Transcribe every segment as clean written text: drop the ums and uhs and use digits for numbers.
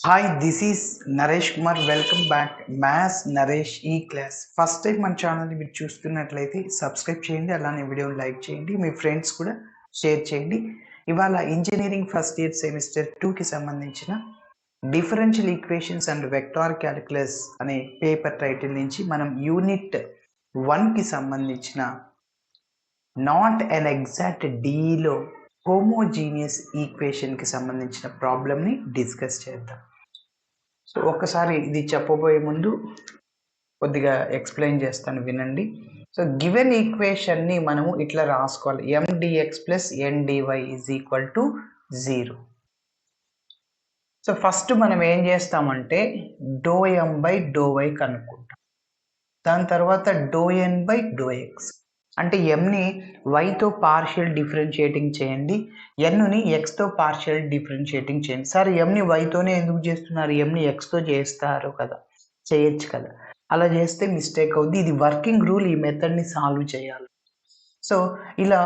Hi, this is Naresh Kumar. Welcome back. Maths Naresh E-Class. First time మన ఛానల్ని మీరు చూస్తున్నట్లయితే సబ్స్క్రైబ్ చేయండి, అలానే వీడియోని లైక్ చేయండి, మీ ఫ్రెండ్స్ కూడా షేర్ చేయండి. ఇవాళ ఇంజనీరింగ్ ఫస్ట్ ఇయర్ సెమిస్టర్ 2కి సంబంధించిన differential equations and vector calculus అనే పేపర్ టైటిల్ నుంచి మనం యూనిట్ 1కి సంబంధించిన నాట్ అన్ ఎగ్జాక్ట్ డీలో హోమోజీనియస్ ఈక్వేషన్కి సంబంధించిన ప్రాబ్లమ్ని డిస్కస్ చేద్దాం. సో ఒక్కసారి ఇది చెప్పబోయే ముందు కొద్దిగా ఎక్స్ప్లెయిన్ చేస్తాను, వినండి. సో గివెన్ ఈక్వేషన్ని మనము ఇట్లా రాసుకోవాలి, mdx plus ndy is equal to 0. So first మనం ఏం చేస్తామంటే ∂m బై ∂y కనుక్కుంటాం. దాని తర్వాత ∂n బై ∂x అంటే mని yతో పార్షియల్ డిఫరెన్షియేటింగ్ చేయండి, nని xతో పార్షియల్ డిఫరెన్షియేటింగ్ చేయండి. సార్ mని yతోనే ఎందుకు చేస్తున్నారు, mని xతో చేస్తారు కదా, చేయొచ్చు కదా. అలా చేస్తే మిస్టేక్ అవుద్ది. ఇది వర్కింగ్ రూల్, ఈ మెథడ్ని సాల్వ్ చేయాలి. సో ఇలా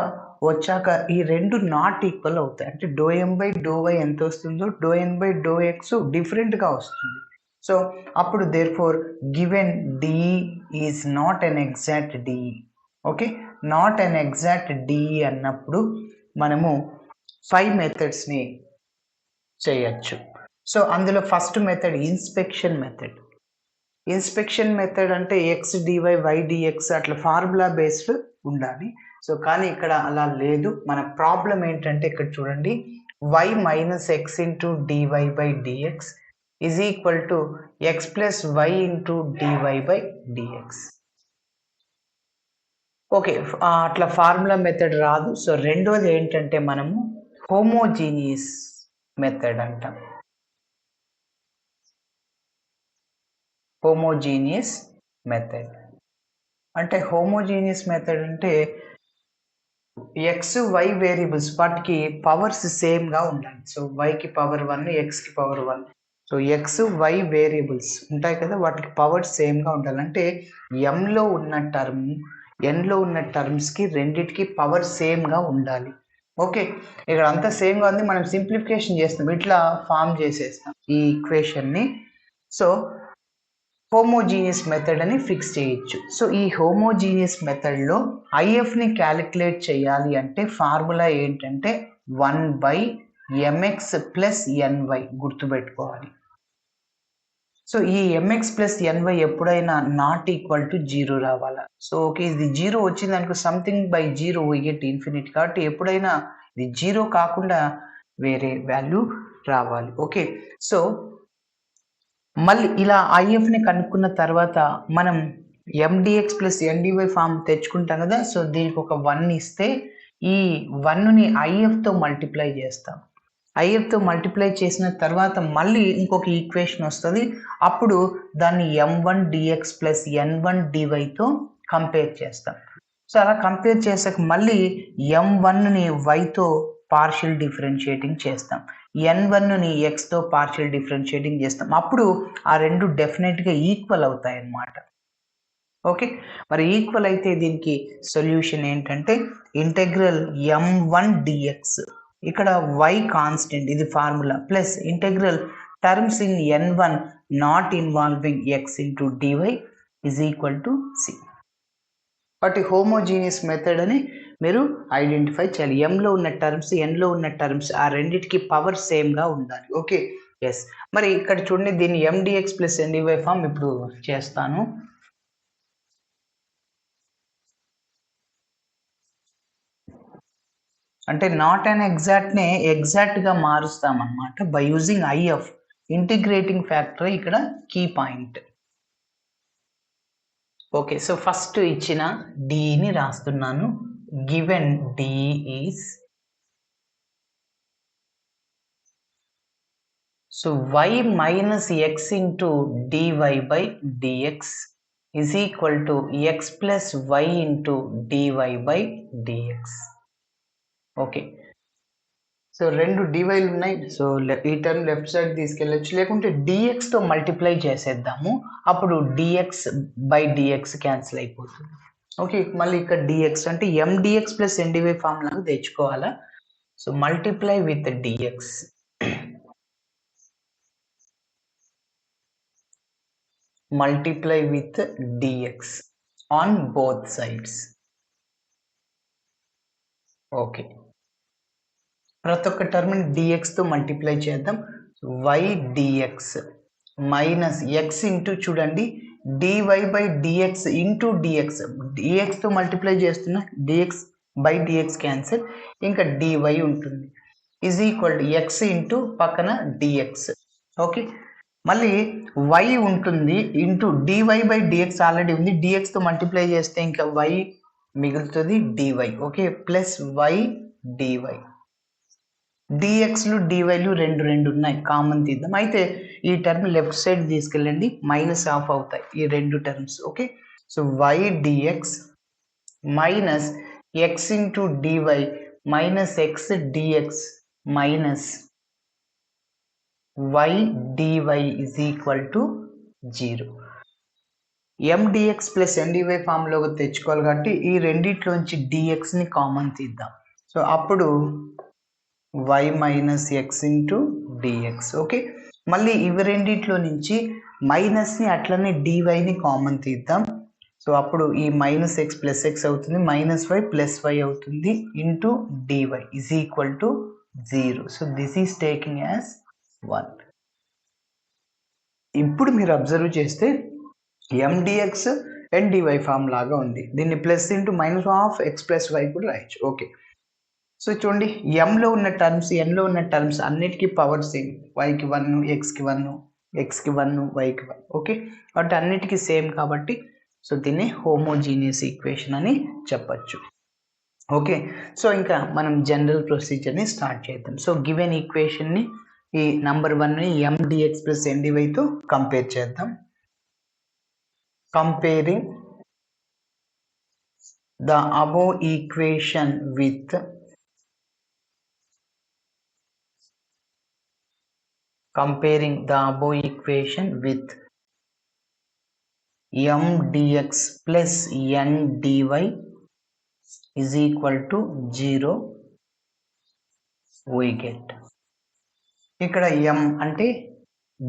వచ్చాక ఈ రెండు నాట్ ఈక్వల్ అవుతాయి. అంటే ∂m బై ∂y ఎంత వస్తుందో ∂n బై ∂x డిఫరెంట్గా వస్తుంది. సో అప్పుడు therefore given DE is not an exact DE. Okay, not an exact DE అన్నప్పుడు మనము 5 మెథడ్స్ని చేయొచ్చు. సో అందులో first method inspection method. Inspection method అంటే x dy y dx అట్లా ఫార్ములా బేస్డ్ ఉండాలి. సో కానీ ఇక్కడ అలా లేదు. మన ప్రాబ్లం ఏంటంటే ఇక్కడ చూడండి, y minus x into dy by dx is equal to x plus y into dy by dx. Okay, అట్లా ఫార్ములా మెథడ్ రాదు. సో రెండోది ఏంటంటే మనము హోమోజీనియస్ మెథడ్ అంటాం. హోమోజీనియస్ మెథడ్ అంటే హోమోజీనియస్ మెథడ్ అంటే ఎక్స్ వై వేరియబుల్స్ వాటికి పవర్స్ సేమ్గా ఉండాలి. సో వైకి పవర్ 1, ఎక్స్కి power 1. So x y variables ఉంటాయి కదా, వాటికి పవర్స్ సేమ్గా ఉండాలి. అంటే ఎంలో ఉన్న టర్మ్ ఎన్లో ఉన్న టర్మ్స్కి రెండిటికి పవర్ సేమ్గా ఉండాలి. ఓకే, ఇక్కడ అంతా సేమ్గా ఉంది. మనం సింప్లిఫికేషన్ చేస్తాం, ఇట్లా ఫామ్ చేసేస్తాం ఈ ఈక్వేషన్ని. సో హోమోజీనియస్ మెథడ్ అని ఫిక్స్ చేయొచ్చు. సో ఈ హోమోజీనియస్ మెథడ్లో ఐఎఫ్ని క్యాలిక్యులేట్ చేయాలి అంటే ఫార్ములా ఏంటంటే 1/mx ప్లస్ ny గుర్తుపెట్టుకోవాలి. సో ఈ mx ప్లస్ ny ఎప్పుడైనా నాట్ ఈక్వల్ టు 0 రావాలా. సో ఓకే, ఇది 0 వచ్చింది అనుకో, something by 0 we get infinite. కాబట్టి ఎప్పుడైనా ఇది 0 కాకుండా వేరే వాల్యూ రావాలి. ఓకే, సో మళ్ళీ ఇలా ఐఎఫ్ని కనుక్కున్న తర్వాత మనం mdx ప్లస్ ndy ఫామ్ తెచ్చుకుంటాం కదా. సో దీనికి ఒక 1 ఇస్తే ఈ 1ని ఐఎఫ్తో మల్టిప్లై చేస్తాం. ఐఎఫ్తో మల్టిప్లై చేసిన తర్వాత మళ్ళీ ఇంకొక ఈక్వేషన్ వస్తుంది. అప్పుడు దాన్ని m1 dx ప్లస్ n1 dyతో కంపేర్ చేస్తాం. సో అలా కంపేర్ చేసాక మళ్ళీ m1ని yతో పార్షియల్ డిఫరెన్షియేటింగ్ చేస్తాం, n1ని xతో పార్షియల్ డిఫరెన్షియేటింగ్ చేస్తాం. అప్పుడు ఆ రెండు డెఫినెట్గా ఈక్వల్ అవుతాయి అన్నమాట. ఓకే, మరి ఈక్వల్ అయితే దీనికి సొల్యూషన్ ఏంటంటే ఇంటెగ్రల్ m1 dx, ఇక్కడ y కాన్స్టెంట్, ఇది formula, plus integral terms in n1 not involving x into dy is equal to c. కాబట్టి హోమోజీనియస్ మెథడ్ అని మీరు ఐడెంటిఫై చేయాలి. ఎంలో ఉన్న టర్మ్స్ ఎన్లో ఉన్న టర్మ్స్ ఆ రెండింటికి పవర్ సేమ్గా ఉండాలి. Okay, yes. మరి ఇక్కడ చూడండి, దీన్ని mdx ప్లస్ ndy ఫామ్ ఇప్పుడు చేస్తాను. అంటే నాట్ అండ్ ఎగ్జాక్ట్నే ఎగ్జాక్ట్గా మారుస్తాం అన్నమాట by using IF. Integrating factor ఇక్కడ key point. Okay, so first ఇచ్చిన డిని రాస్తున్నాను. Given D is, so y minus x into dy by dx is equal to x plus y into dy by dx. Okay, so రెండు డివైలు ఉన్నాయి. So ఈ term left side తీసుకెళ్ళచ్చు, లేకుంటే డిఎక్స్తో multiply చేసేద్దాము. అప్పుడు డిఎక్స్ బై డిఎక్స్ క్యాన్సిల్ అయిపోతుంది. Okay, మళ్ళీ ఇక్కడ డిఎక్స్ అంటే mdx ప్లస్ ndy ఫార్ములాగా తెచ్చుకోవాలా. So multiply with dx. multiply with dx on both sides. Okay, ప్రతి ఒక్క టర్మ్ dx తో మల్టిప్లై చేద్దాం. y dx minus x into చూడండి dy by dx into dx, dx తో మల్టిప్లై చేస్తున్నా, dx బై dx క్యాన్సిల్, ఇంకా dy ఉంటుంది, is equal to x into పక్కన dx. ఓకే, మళ్ళీ y ఉంటుంది into dy by dx already ఉంది, dx తో మల్టిప్లై చేస్తే ఇంకా y మిగులుతుంది dy. Okay, plus y dy, dxలు dyలు రెండు ఉన్నాయి, కామన్ తీద్దాం. అయితే ఈ టర్మ్ లెఫ్ట్ సైడ్ తీసుకెళ్ళండి, మైనస్ ఆఫ్ అవుతాయి ఈ రెండు terms. Okay, so y dx minus x into dy minus x dx minus y dy is equal to 0. mdx plus ndy ఫామ్లోకి తెచ్చుకోవాలి కాబట్టి ఈ రెండిట్లోంచి dxని కామన్ తీద్దాం. సో అప్పుడు y minus x into dx. Okay, మళ్ళీ ఇవి రెండిట్లో నుంచి మైనస్ని అట్లనే dyని కామన్ తీద్దాం. సో అప్పుడు ఈ మైనస్ x ప్లస్ x అవుతుంది, మైనస్ y ప్లస్ y అవుతుంది into dy is equal to 0. So this is taking as 1. ఇప్పుడు మీరు అబ్జర్వ్ చేస్తే mdx అండ్ dy ఫామ్ లాగా ఉంది, దీన్ని plus into minus of x plus y కూడా రాయొచ్చు. ఓకే, సో చూడండి ఎంలో ఉన్న టర్మ్స్ ఎన్లో ఉన్న టర్మ్స్ అన్నిటికీ పవర్ సేమ్, వైకి 1 ఎక్స్కి 1 ఎక్స్కి 1 వైకి 1. ఓకే, కాబట్టి అన్నిటికీ సేమ్ కాబట్టి సో దీన్ని హోమోజీనియస్ ఈక్వేషన్ అని చెప్పచ్చు. ఓకే, సో ఇంకా మనం జనరల్ ప్రొసీజర్ని స్టార్ట్ చేద్దాం. సో గివెన్ ఈక్వేషన్ని ఈ నంబర్ 1ని mdx ప్లస్ ndyతో కంపేర్ చేద్దాం. Comparing the above equation with m dx plus n dy is equal to 0, we get. ఇక్కడ m అంటే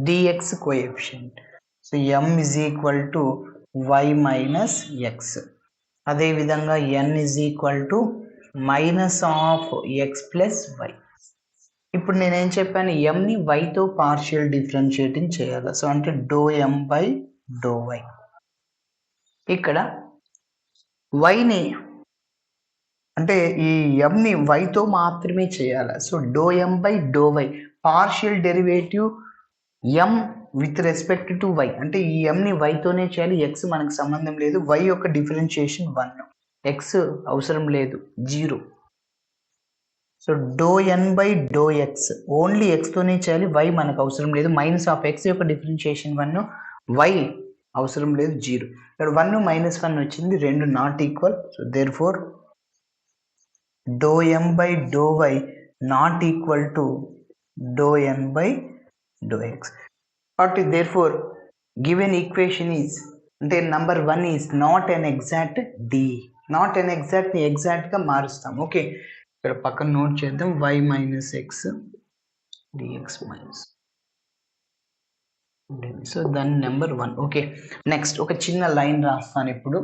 dx coefficient, so m is equal to y minus x. అదేవిధంగా n is equal to minus of x plus y. ఇప్పుడు నేనేం చెప్పాను, mని yతో partial differentiating చేయాలి. So అంటే do m by do y. ఇక్కడ yని అంటే ఈ mని yతో మాత్రమే చేయాలి. So do m by do y, partial derivative m with respect to y, అంటే ఈ mని yతోనే చేయాలి, x మనకు సంబంధం లేదు. y యొక్క డిఫరెన్షియేషన్ 1, x అవసరం లేదు 0. So do n by do x only x తోనే చేయాలి, y మనకు అవసరం లేదు. మైనస్ ఆఫ్ x యొక్క డిఫరెన్షియేషన్ 1, y అవసరం లేదు 0. ఇక్కడ 1 మైనస్ 1 వచ్చింది, రెండు not equal. So therefore do m by do y not equal to do n by do x. కాబట్టి therefore given equation is అంటే number 1 is not an exact d. నాట్ అన్ ఎగ్జాక్ట్ని ఎగ్జాక్ట్గా మారుస్తాం. ఓకే, ఇక్కడ పక్కన నోట్ చేద్దాం, y minus x dx minus. So దాని నెంబర్ 1. ఓకే, నెక్స్ట్ ఒక చిన్న లైన్ రాస్తాను ఇప్పుడు.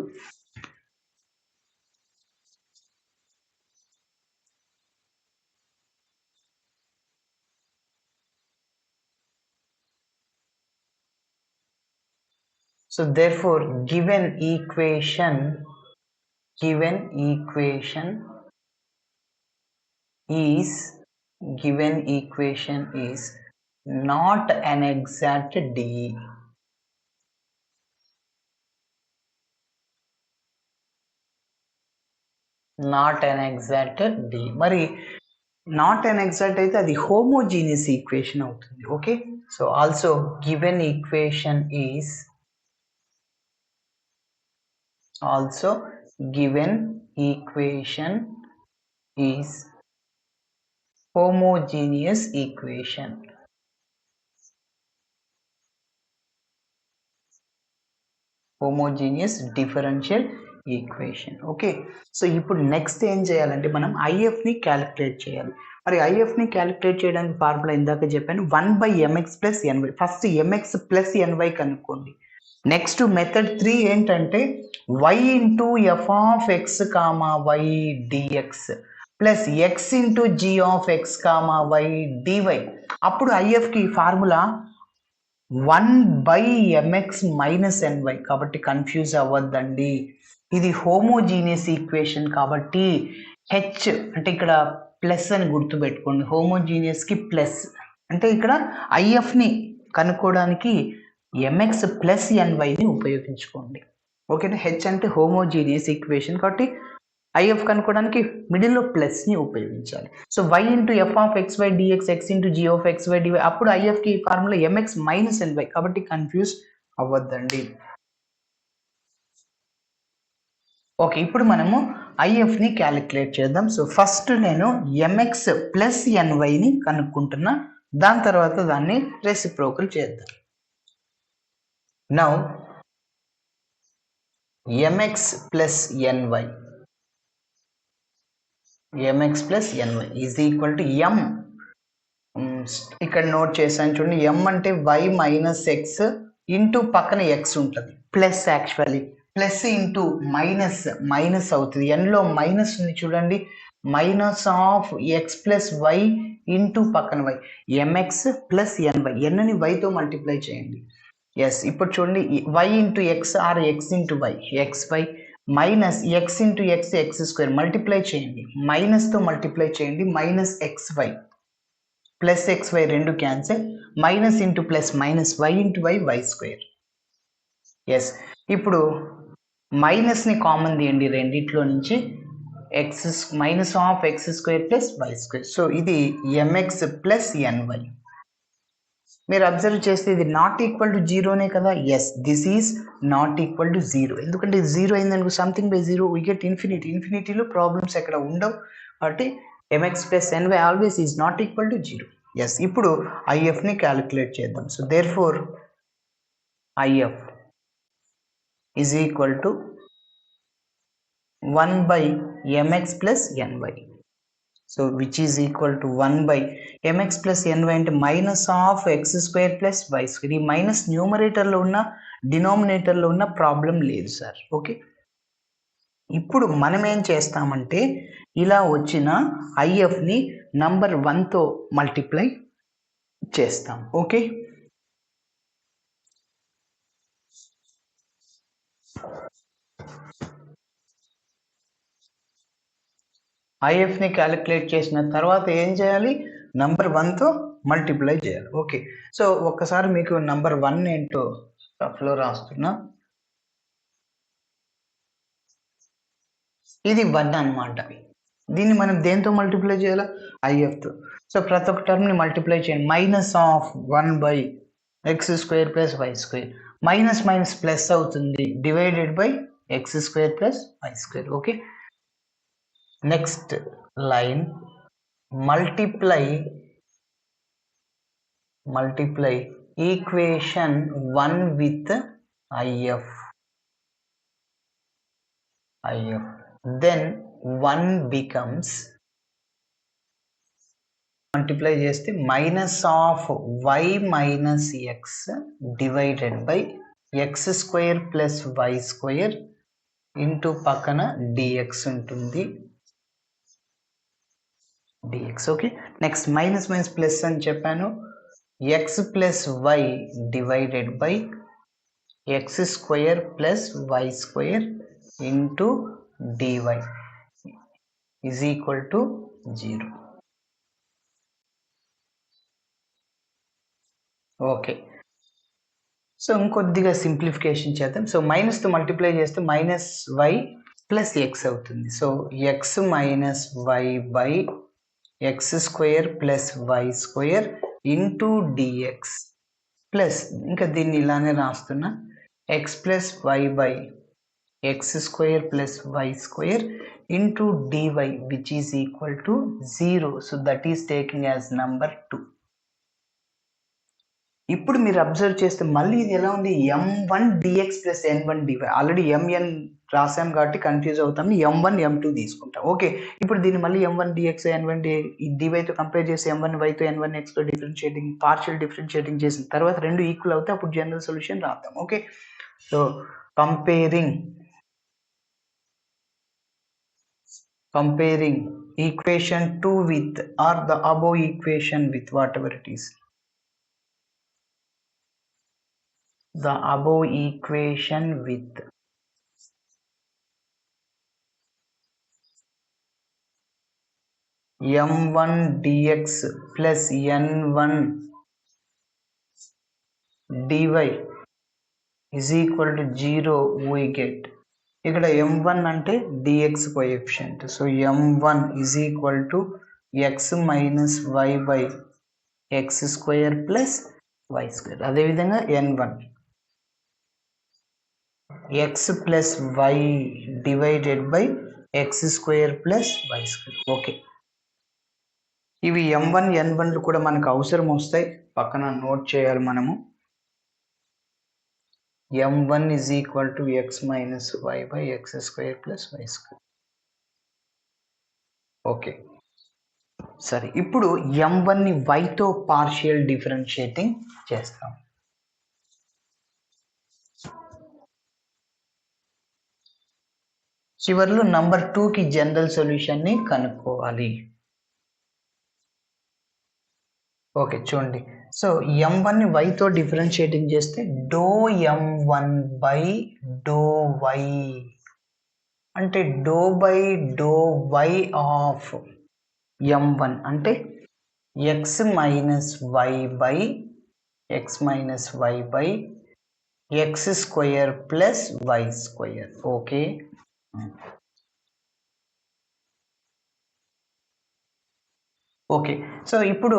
So therefore given equation is not an exact d. నాట్ అన్ ఎగ్జాక్ట్ d. మరి నాట్ అన్ ఎగ్జాక్ట్ అయితే అది హోమోజీనియస్ ఈక్వేషన్ అవుతుంది. Okay, so also given equation is homogeneous equation. homogeneous differential equation. Okay, so ఇప్పుడు next ఏం చేయాలంటే మనం ఐఎఫ్ని calculate చేయాలి. మరి ఐఎఫ్ని క్యాలిక్యులేట్ చేయడానికి ఫార్ములా ఇందాక చెప్పాను, 1/mx plus N Y. First mx plus N Y కనుక్కోండి. నెక్స్ట్ మెథడ్ 3 ఏంటంటే y into F of X comma Y D X plus X into G of X comma Y DY. అప్పుడు ఐఎఫ్కి ఫార్ములా 1/mx మైనస్ ఎన్వై. కాబట్టి confuse అవ్వద్దండి, ఇది homogeneous equation కాబట్టి H అంటే ఇక్కడ ప్లస్ అని గుర్తుపెట్టుకోండి. హోమోజీనియస్కి ప్లస్ అంటే ఇక్కడ ఐఎఫ్ని కనుక్కోవడానికి ఎంఎక్స్ ప్లస్ ఎన్వైని ఉపయోగించుకోండి. ఓకేనా? హెచ్ అంటే హోమోజీనియస్ ఈక్వేషన్ కాబట్టి ఐఎఫ్ కనుక్కోవడానికి మిడిల్లో ప్లస్ని ఉపయోగించాలి. So y into F of x y dx x into G of x y DY. అప్పుడు ఐఎఫ్కి ఫార్ములా ఎంఎక్స్ మైనస్ ఎన్వై కాబట్టి కన్ఫ్యూజ్ అవ్వద్దండి. ఓకే, ఇప్పుడు మనము ఐఎఫ్ని క్యాలిక్యులేట్ చేద్దాం. సో ఫస్ట్ నేను ఎంఎక్స్ ప్లస్ ఎన్వైని కనుక్కుంటున్నా, దాని తర్వాత దాన్ని రెసిప్రోకల్ చేద్దాం. Now mx plus ny mx plus ny is equal to m. ఇక్కడ నోట్ చేశాను చూడండి, ఎం అంటే వై మైనస్ ఎక్స్ ఇంటూ పక్కన ఎక్స్ ఉంటుంది plus, actually plus into minus minus అవుతుంది. ఎన్లో మైనస్ ఉంది చూడండి, minus of x plus y into పక్కన వై. ఎంఎక్స్ ప్లస్ ఎన్వై, ఎన్ని వైతో మల్టిప్లై చేయండి. ఎస్, ఇప్పుడు చూడండి y into x or x into y x y minus x into x x square multiply చేయండి, మైనస్తో మల్టిప్లై చేయండి, minus x y plus x y రెండు cancel, minus into plus minus y into y y square. Yes, ఇప్పుడు మైనస్ని common తీయండి రెండిట్లో నుంచి, x minus of X square plus why square. So ఇది ఎంఎక్స్ ప్లస్ ఎన్వై. మీరు observe చేస్తే ఇది నాట్ ఈక్వల్ టు జీరోనే కదా. Yes, this is not equal to zero. ఎందుకంటే జీరో అయిందనుకో something by zero we get infinity. ఇన్ఫినిటీలో ప్రాబ్లమ్స్ ఎక్కడ ఉండవు కాబట్టి mx plus ny always is not equal to zero. Yes, ఇప్పుడు ఐఎఫ్ని క్యాలిక్యులేట్ చేద్దాం. So therefore IF is equal to 1/mx plus ny. So which is equal to 1/mx plus ny అంటే minus of X square plus why square. ఈ minus న్యూమరేటర్లో ఉన్న డినామినేటర్లో ఉన్న problem లేదు sir. Okay, ఇప్పుడు మనం ఏం చేస్తామంటే ఇలా వచ్చిన ఐఎఫ్ని నంబర్ 1తో మల్టిప్లై చేస్తాం. ఓకే, ఐఎఫ్ని క్యాలిక్యులేట్ చేసిన తర్వాత ఏం చేయాలి, నంబర్ 1తో మల్టిప్లై చేయాలి. ఓకే, సో ఒక్కసారి మీకు నంబర్ 1 ఏంటో రఫ్లో రాస్తున్నా. ఇది 1 అనమాట. దీన్ని మనం దేంతో మల్టిప్లై చేయాలి, ఐఎఫ్తో. సో ప్రతి ఒక్క టర్మ్ని మల్టిప్లై చేయండి. Minus of 1/x square plus why square, minus minus plus అవుతుంది, divided by x square plus why square. Okay, next line multiply equation 1 with IF, then 1 becomes, multiply చేస్తే minus of y minus x divided by x square plus why square into పక్కన dx ఉంటుంది, dx. Okay, next minus minus plus అని చెప్పాను, x plus y divided by x square plus why square into dy is equal to 0. Okay, so ఇంకొద్దిగా simplification చేద్దాం. So మైనస్తో multiply చేస్తే minus y plus x అవుతుంది. So x minus y by x square plus why square into dx plus, ఇంకా దీన్ని ఇలానే రాస్తున్నా, x plus y by x square plus why square into dy which is equal to 0. So that is taking as number 2. ఇప్పుడు మీరు observe చేస్తే మళ్ళీ ఇది ఎలా ఉంది, m1 dx plus n1 dy. Already mn రాసాం కాబట్టి కన్ఫ్యూజ్ అవుతాం, m1 m2 తీసుకుంటాం. ఓకే, ఇప్పుడు దీన్ని మళ్ళీ m1 dx n1 dyతో కంపేర్ చేసి m1 yతో n1 xతో డిఫరెన్షియేటింగ్, పార్షియల్ డిఫరెన్షియేటింగ్ చేసిన తర్వాత రెండు ఈక్వల్ అవుతాయి, అప్పుడు జనరల్ సొల్యూషన్ రాద్దాం. Okay, so comparing equation 2 with or the above equation with whatever it is, the above equation with m1 dx plus n1 dy is equal to 0 we get. ఇక్కడ m1 అంటే dx coefficient. So m1 is equal to x minus y by x square plus y square. అదేవిధంగా n1 x plus y divided by x square plus y square. Okay, ఇవి m1 n1లు కూడా మనకు అవసరం వస్తాయి, పక్కన note చేయాలి మనము. m1 is equal to x minus y by x square plus y square. Okay, సరే. ఇప్పుడు m1ని yతో పార్షియల్ డిఫరెన్షియేటింగ్ చేస్తాం. చివరిలో నంబర్ 2కి జనరల్ సొల్యూషన్ని కనుక్కోవాలి. ఓకే, చూడండి. సో m1ని yతో డిఫరెన్షియేటింగ్ చేస్తే డో m1 బై డో y అంటే do by do y of m1 అంటే x minus y by x minus y by x square plus y square. Okay, okay. So ఇప్పుడు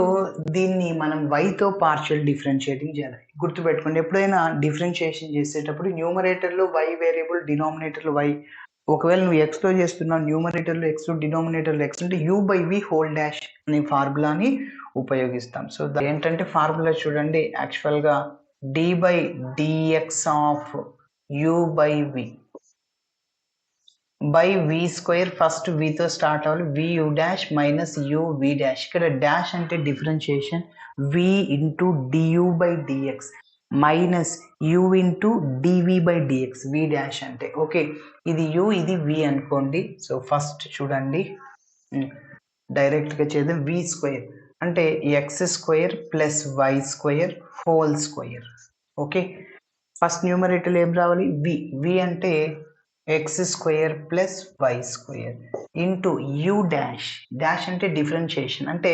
దీన్ని మనం yతో పార్షియల్ డిఫరెన్షియేటింగ్ చేయాలి. గుర్తుపెట్టుకోండి, ఎప్పుడైనా డిఫరెన్షియేషన్ చేసేటప్పుడు న్యూమరేటర్లో y వేరియబుల్, డినామినేటర్లో y. ఒకవేళ నువ్వు ఎక్స్లో చేస్తున్నావు, న్యూమరేటర్లో x, డినామినేటర్లో x ఉంటే u by v whole dash అనే ఫార్ములాని ఉపయోగిస్తాం. సో ఏంటంటే ఫార్ములా చూడండి, యాక్చువల్గా d by dx of u by v by v square. First వితో స్టార్ట్ అవ్వాలి, v u dash minus u v dash. ఇక్కడ డాష్ అంటే differentiation, v into du by dx minus u into dv by dx, v dash అంటే. Okay, ఇది u ఇది v అనుకోండి. So first చూడండి, డైరెక్ట్గా చేద్దాం. వి స్క్వేర్ అంటే x square plus why square whole square. Okay, first numerator ఏం రావాలి, వి. వి అంటే x square plus why square into u dash. Dash అంటే డిఫరెన్షియేషన్, అంటే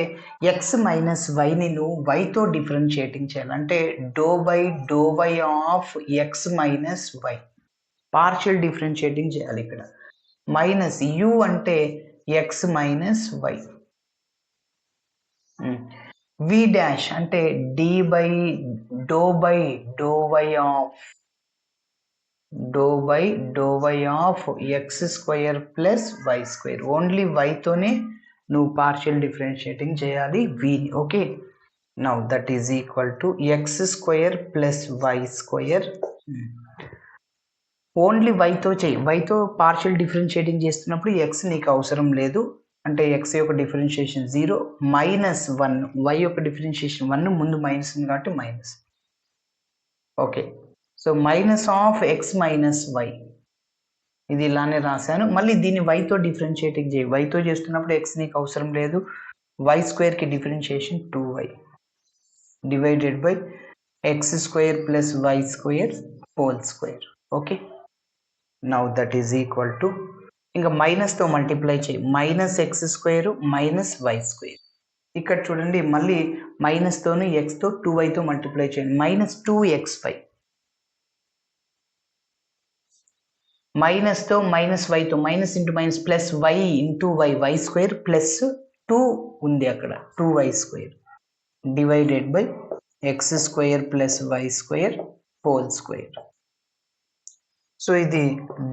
ఎక్స్ మైనస్ వైని నువ్వు వైతో డిఫరెన్షియేటింగ్ చేయాలి. అంటే do by do y of x minus y partial differentiating చేయాలి ఇక్కడ. మైనస్ యూ అంటే x minus y. V dash అంటే d by do y of do y of X square plus why square. Only వైతోనే నువ్వు partial differentiating చేయాలి విని. Okay, now that is equal to x square plus why square. Only వైతో చేయి. వైతో partial differentiating చేస్తున్నప్పుడు x నీకు అవసరం లేదు, అంటే ఎక్స్ యొక్క డిఫరెన్షియేషన్ 0 మైనస్ 1, వై యొక్క డిఫరెన్షియేషన్ 1, ముందు మైనస్ ఉంది కాబట్టి minus. Okay, so minus of x minus y, ఇది ఇలానే రాశాను. మళ్ళీ దీన్ని వైతో డిఫరెన్షియేటింగ్ చేయి. వైతో చేస్తున్నప్పుడు ఎక్స్ నీకు అవసరం లేదు, వై స్క్వేర్కి differentiation 2y divided by x square plus why square whole square. Okay, now that is equal to, ఇంకా మైనస్తో మల్టిప్లై చేయి, minus x square minus y square. ఇక్కడ చూడండి, మళ్ళీ మైనస్తోను ఎక్స్తో 2yతో మల్టిప్లై చేయండి, మైనస్ 2xy. మైనస్తో మైనస్ వైతో, minus into minus plus y into y square plus 2 ఉంది అక్కడ, 2y square divided by x square plus why square whole square. So ఇది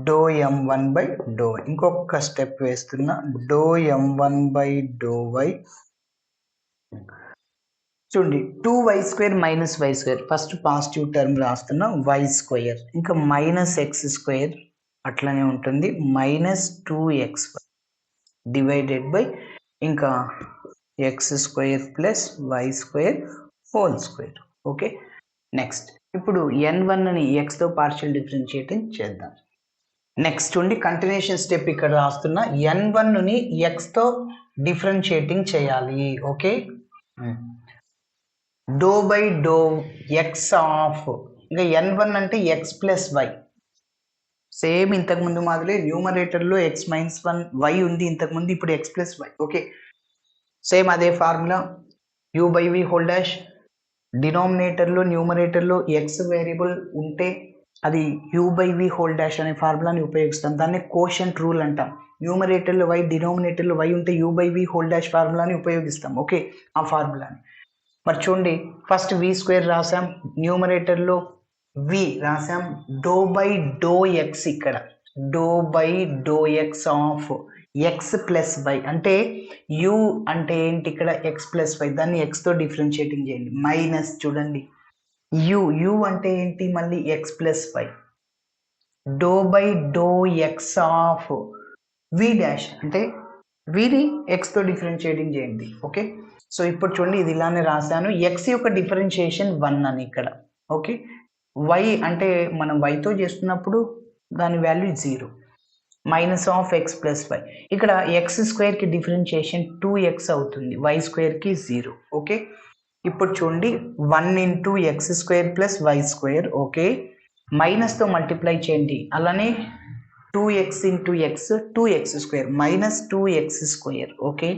డో m1 బై డో వై. ఇంకొక స్టెప్ వేస్తున్నా, డో m1 బై డో వై. చూడండి, 2y square minus y square, first positive term రాస్తున్నా, y square ఇంకా minus x square అట్లనే ఉంటుంది, మైనస్ 2xy డివైడెడ్ బై ఇంకా x square plus why square whole square. Okay, next ఇప్పుడు n1ని xతో పార్షియల్ డిఫరెన్షియేటింగ్ చేద్దాం. నెక్స్ట్ ఉండి కంటిన్యూషన్ స్టెప్ ఇక్కడ రాస్తున్నా n1ని xతో డిఫరెన్షియేటింగ్ చేయాలి. ఓకే, డో బై డో ఎక్స్ ఆఫ్, ఇంకా n1 అంటే x ప్లస్ వై, సేమ్ ఇంతకుముందు మాదిరి న్యూమరేటర్లో x మైనస్ 1 y ఉంది ఇంతకుముందు, ఇప్పుడు x plus y. Okay, same అదే formula u by v whole dash, డినామినేటర్లో న్యూమరేటర్లో x వేరియబుల్ ఉంటే అది u by v whole dash అనే ఫార్ములాని ఉపయోగిస్తాం. దాన్ని కోషంట్ రూల్ అంటాం. న్యూమరేటర్లో y, డినామినేటర్లో y ఉంటే u by v whole dash ఫార్ములాని ఉపయోగిస్తాం. ఓకే, ఆ ఫార్ములాని మరి చూడండి, ఫస్ట్ v స్క్వేర్ రాసాం, న్యూమరేటర్లో v రాసాం, డో బై డో ఎక్స్, ఇక్కడ డో బై డో x of x plus y, అంటే u అంటే ఏంటి ఇక్కడ ఎక్స్ ప్లస్ వై, దాన్ని ఎక్స్తో డిఫరెన్షియేటింగ్ చేయండి. మైనస్ చూడండి u అంటే ఏంటి మళ్ళీ ఎక్స్ ప్లస్ వై, డో బై డో ఎక్స్ ఆఫ్ v డాష్ అంటే vని ఎక్స్తో డిఫరెన్షియేటింగ్ చేయండి. ఓకే, సో ఇప్పుడు చూడండి ఇది ఇలానే రాశాను, ఎక్స్ యొక్క డిఫరెన్షియేషన్ 1 అని ఇక్కడ. ఓకే, వై అంటే మనం వైతో చేస్తున్నప్పుడు దాని value 0, minus of x plus y, ఇక్కడ ఎక్స్ స్క్వేర్కి డిఫరెన్షియేషన్ 2x అవుతుంది, వై స్క్వేర్కి 0. ఓకే, ఇప్పుడు చూడండి 1 into x square plus why square. Okay, మైనస్తో మల్టిప్లై చేయండి, అలానే 2x into x 2x square minus 2x square. Okay,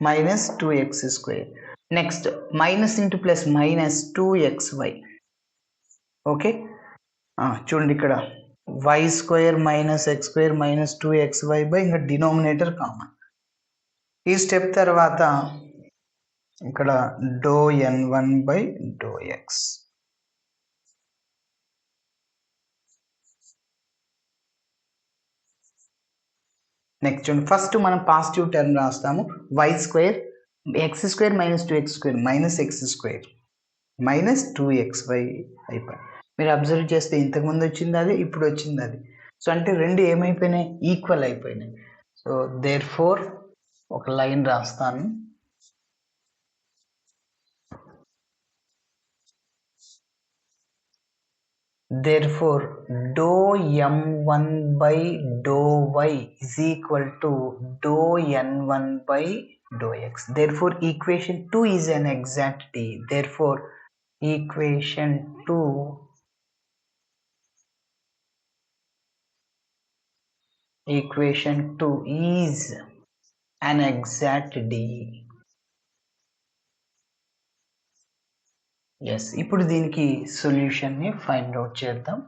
minus 2x square. Next minus into plus minus 2xy. Okay, చూడండి ఇక్కడ y square minus x square minus 2xy by ఇంకా denominator common. ఈ step తర్వాత ఇక్కడ డో n1 by డో x. Next first మనం positive term రాస్తాము, y square x square minus 2x square minus x square minus 2xy అయిపోయి. మీరు అబ్జర్వ్ చేస్తే ఇంతకుముందు వచ్చింది అది, ఇప్పుడు వచ్చింది అది. సో అంటే రెండు ఏమైపోయినాయి, ఈక్వల్ అయిపోయినాయి. సో దేర్ ఫోర్ ఒక లైన్ రాస్తాను, therefore dou m1 by dou y is equal to dou n1 by dou x. Therefore equation 2 is an exactity. Therefore equation 2 is an exactity. Yes, ఇప్పుడు దీనికి సొల్యూషన్ని find out చేద్దాం.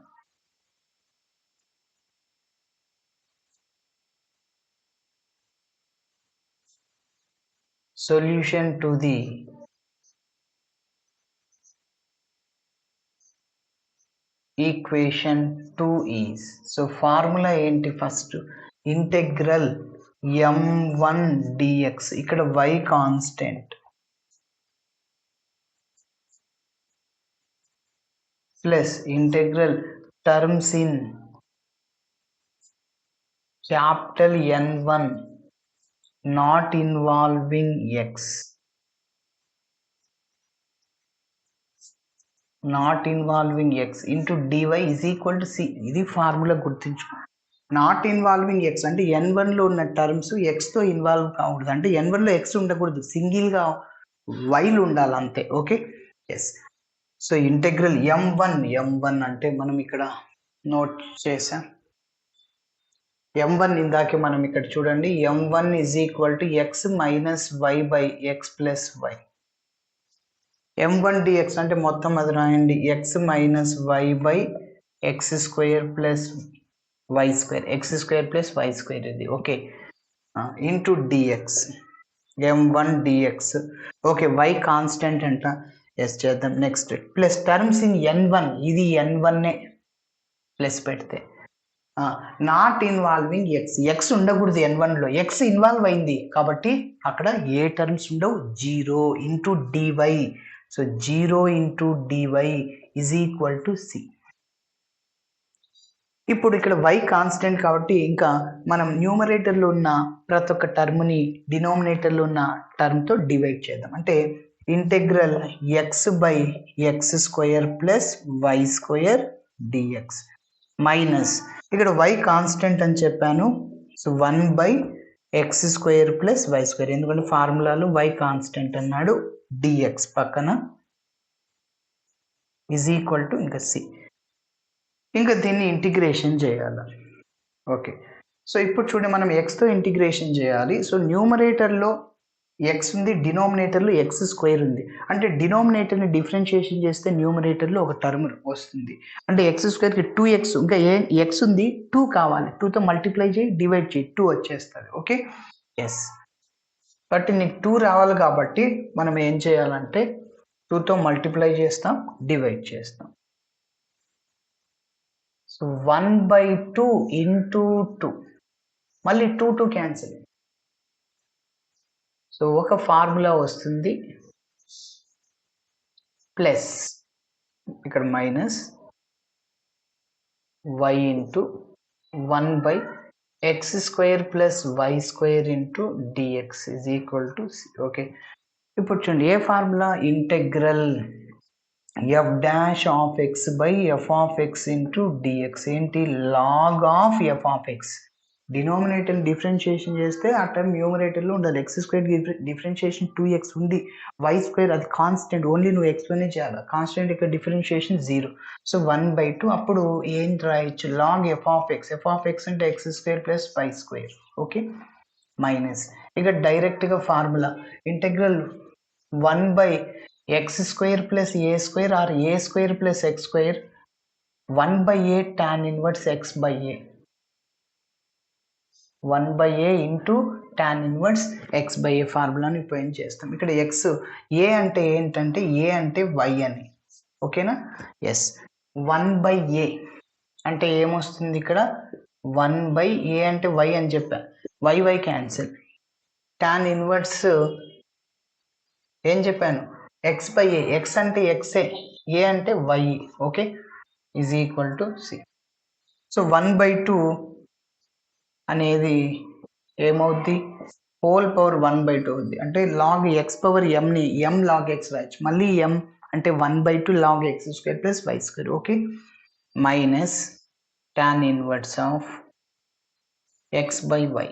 Solution to the equation 2 is, so formula ఏంటి, first integral m1 dx, ఇక్కడ y constant plus integral terms in capital N1 not involving x, not involving x into dy is equal to c. ఇది formula గుర్తుంచుకో. Not involving x అంటే N1లో ఉన్న terms xతో involve కాకూడదు, అంటే N1లో x ఉండకూడదు, సింగిల్గా వైలు ఉండాలి అంతే. Okay, yes. So integral m1 అంటే మనం ఇక్కడ నోట్ చేసాం, m1 ఇందాకే మనం ఇక్కడ చూడండి, m1 is equal to x minus y by x plus y. m1 dx అంటే మొత్తం అది రాయండి, x minus y by x square plus why square, x square plus why square ఇది. Okay, into dx, m1 dx. Okay, y constant అంట, yes చేద్దాం. Next plus terms in n1, ఇది n1 plus పెడితే not involving X ఉండకూడదు n1లో, X involve అయింది కాబట్టి అక్కడ ఏ terms ఉండవు, 0 into dy. So 0 into dy is equal to c. ఇప్పుడు ఇక్కడ y కాన్స్టెంట్ కాబట్టి ఇంకా మనం న్యూమరేటర్లో ఉన్న ప్రతి ఒక్క టర్మ్ని డినామినేటర్లో ఉన్న టర్మ్తో డివైడ్ చేద్దాం. అంటే integral x/x² plus y² dx minus ఇక్కడ y కాన్స్టెంట్ అని చెప్పాను. సో 1/x² ప్లస్ y², ఎందుకంటే ఫార్ములాలో y కాన్స్టెంట్ అన్నాడు. dx పక్కన ఈజ్ ఈక్వల్ టు ఇంకా c. ఇంకా దీన్ని ఇంటిగ్రేషన్ చేయాలి. ఓకే, సో ఇప్పుడు చూడండి మనం ఎక్స్తో ఇంటిగ్రేషన్ చేయాలి. సో న్యూమరేటర్లో ఎక్స్ ఉంది, డినోమినేటర్లో x² ఉంది. అంటే డినోమినేటర్ని డిఫరెన్షియేషన్ చేస్తే న్యూమరేటర్లో ఒక టర్మ్ వస్తుంది. అంటే x²కి 2x, ఇంకా ఎక్స్ ఉంది 2 కావాలి, 2తో మల్టిప్లై చేయి, డివైడ్ చేయి, 2 వచ్చేస్తుంది. ఓకే, ఎస్, బట్ నీకు 2 రావాలి కాబట్టి మనం ఏం చేయాలంటే 2తో మల్టిప్లై చేస్తాం, డివైడ్ చేస్తాం. సో 1/2 ఇంటూ 2, మళ్ళీ 2 క్యాన్సిల్. సో ఒక ఫార్ములా వస్తుంది, ప్లస్ ఇక్కడ minus y into 1/x² plus y² into dx is equal to c. Okay, ఇప్పుడు చూడండి ఏ formula, integral f' of x/f(x) into dx. ఏంటి, log of f(x). Denominator differentiation చేస్తే ఆ టర్మ్ న్యూమరేటర్లో ఉండాలి. x² డిఫరెన్షియేషన్ 2x ఉంది, y² అది కాన్స్టెంట్, ఓన్లీ నువ్వు xలోనే చేయాలి. కాన్స్టెంట్ ఇక్కడ డిఫరెన్షియేషన్ 0. సో 1/2 అప్పుడు ఏం రాయొచ్చు, లాగ్ f(x). f(x) అంటే x² plus y². Okay, minus ఇక డైరెక్ట్గా formula integral 1/x² plus a² or a² plus x², 1/a tan inverse x/a, 1/a into tan inverse x/a ఫార్ములాని ఉపయోగం చేస్తాం. ఇక్కడ x a అంటే ఏంటంటే a అంటే y అని. ఓకేనా, ఎస్, 1/a అంటే ఏమొస్తుంది ఇక్కడ, 1/a అంటే y అని చెప్పా, y క్యాన్సిల్. tan ఇన్వర్స్ ఏం చెప్పాను, x/a, x అంటే xే, a అంటే y. ఓకే, is equal to c. So 1/2 అనేది ఏమవుద్ది, హోల్ పవర్ 1/2 అవుద్ది. అంటే లాగ్ x పవర్ mని m log x రాయొచ్చు. మళ్ళీ m అంటే 1/2 log x² plus y². Okay, minus tan inverse of x/y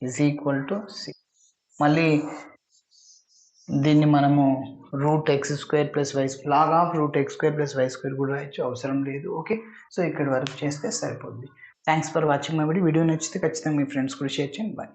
is equal to c. మళ్ళీ దీన్ని మనము √x² plus y, log of √x² plus y² కూడా రాయొచ్చు, అవసరం లేదు. ఓకే, సో ఇక్కడ వరకు చేస్తే సరిపోద్ది. Thanks for watching my video. Video నచ్చితే ఖచ్చితంగా మీ ఫ్రెండ్స్ కూడా షేర్ చేయండి. బాయ్.